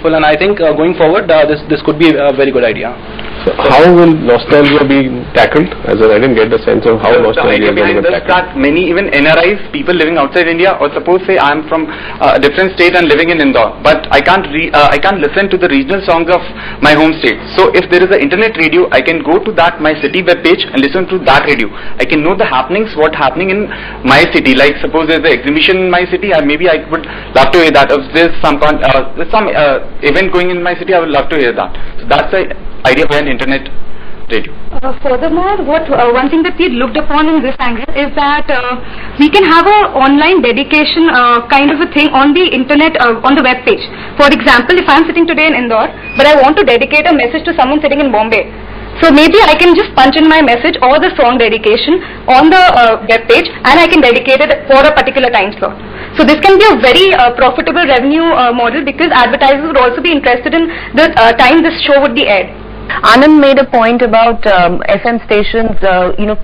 useful, and I think going forward, this could be a very good idea. So how will nostalgia be tackled? I didn't get the sense of how nostalgia is going to be tackled. That many even NRIs, people living outside India, or suppose say I am from a different state and living in Indore, but I can't listen to the regional songs of my home state. So if there is an internet radio, I can go to that my city web page and listen to that radio. I can know the happenings, what happening in my city. Like suppose there's an exhibition in my city, maybe I would love to hear that. If there's some event going in my city, I would love to hear that. So that's the idea behind internet radio. Furthermore, one thing that we looked upon in this angle is that we can have a online dedication kind of a thing on the internet, on the web page. For example, if I'm sitting today in Indore, but I want to dedicate a message to someone sitting in Bombay, so maybe I can just punch in my message or the song dedication on the web page, and I can dedicate it for a particular time slot. So this can be a very profitable revenue model, because advertisers would also be interested in the time this show would be aired. Anand made a point about FM stations,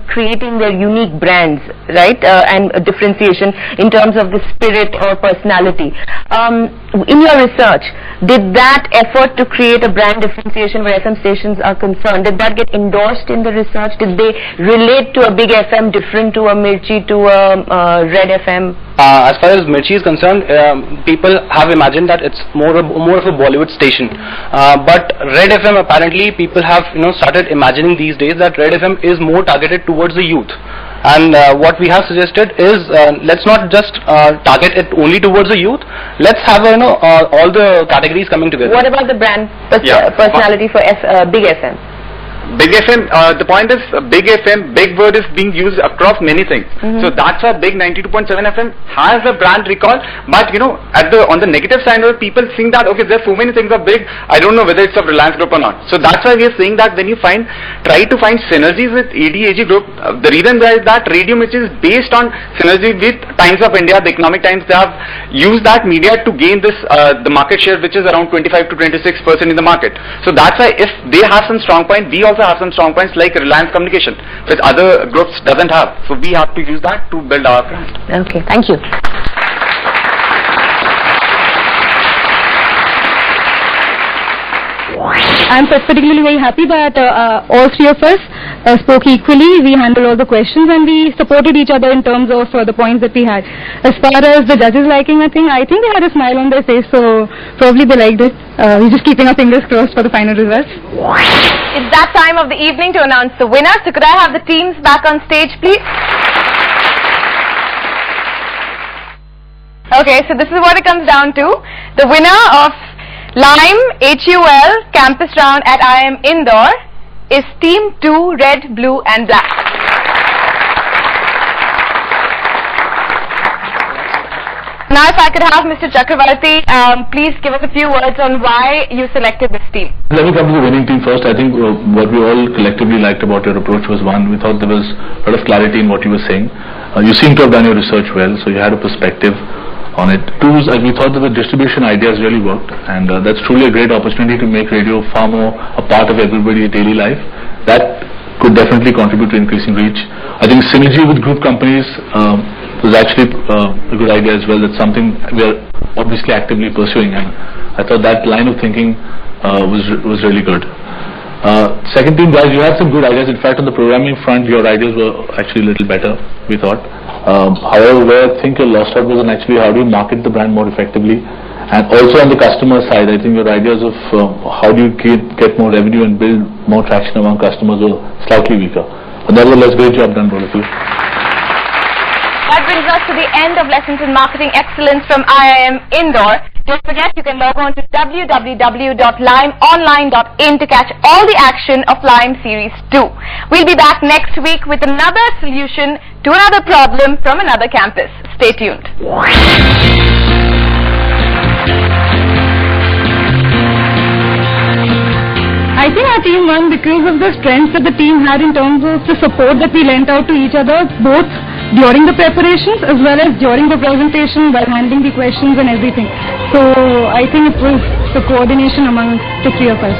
creating their unique brands, right, and differentiation in terms of the spirit or personality. In your research, did that effort to create a brand differentiation where FM stations are concerned, did that get endorsed in the research? Did they relate to a big FM different to a Mirchi, to a Red FM? As far as Mirchi is concerned, people have imagined that it's more of a Bollywood station, but Red FM, apparently people have started imagining these days that Red FM is more targeted towards the youth. And what we have suggested is, let's not just target it only towards the youth. Let's have all the categories coming together. What about the brand personality for Big FM? Big FM, the point is, Big FM, big word is being used across many things. So that's why Big 92.7 FM has a brand recall. But on the negative side, people think that okay, there are so many things are big, I don't know whether it's of Reliance Group or not. So that's why we are saying that when you try to find synergies with ADAG Group, the reason why is that Radio Mirchi is based on synergy with Times of India, the Economic Times. They have used that media to gain this the market share, which is around 25 to 26% in the market. So that's why if they have some strong point, we also have some strong points like Reliance Communication, which other groups doesn't have. So we have to use that to build our brand. Okay, thank you. I'm particularly very happy that all three of us spoke equally. We handled all the questions and we supported each other in terms of the points that we had. As far as the judges liking I think they had a smile on their face, so probably they liked it. We're just keeping our fingers crossed for the final results. It's that time of the evening to announce the winner. So could I have the teams back on stage, please? Okay, so this is what it comes down to. The winner of Lime HUL Campus Round at IIM Indore is Team 2 Red, Blue and Black. Now if I could have Mr. Chakravarti, please give us a few words on why you selected this team. Let me come to the winning team first. I think what we all collectively liked about your approach was, one, we thought there was a lot of clarity in what you were saying. You seem to have done your research well, so you had a perspective on it. Two, we thought that the distribution ideas really worked, and that's truly a great opportunity to make radio far more a part of everybody's daily life. That could definitely contribute to increasing reach. I think synergy with group companies was actually a good idea as well. That's something we are obviously actively pursuing, and I thought that line of thinking was really good. Second thing, guys, you had some good ideas. In fact, on the programming front, your ideas were actually a little better, we thought. However, where I think you lost out was on actually how do you market the brand more effectively, and also on the customer side, I think your ideas of how do you get more revenue and build more traction among customers were slightly weaker. But nevertheless, great job done, both of you. That brings us to the end of Lessons in Marketing Excellence from IIM Indore. Don't forget, you can log on to www.limeonline.in to catch all the action of Lime Series 2. We'll be back next week with another solution to another problem from another campus. Stay tuned. I think our team won because of the strengths that the team had in terms of the support that we lent out to each other, both during the preparations as well as during the presentation while handling the questions and everything. So I think it was the coordination among the three of us.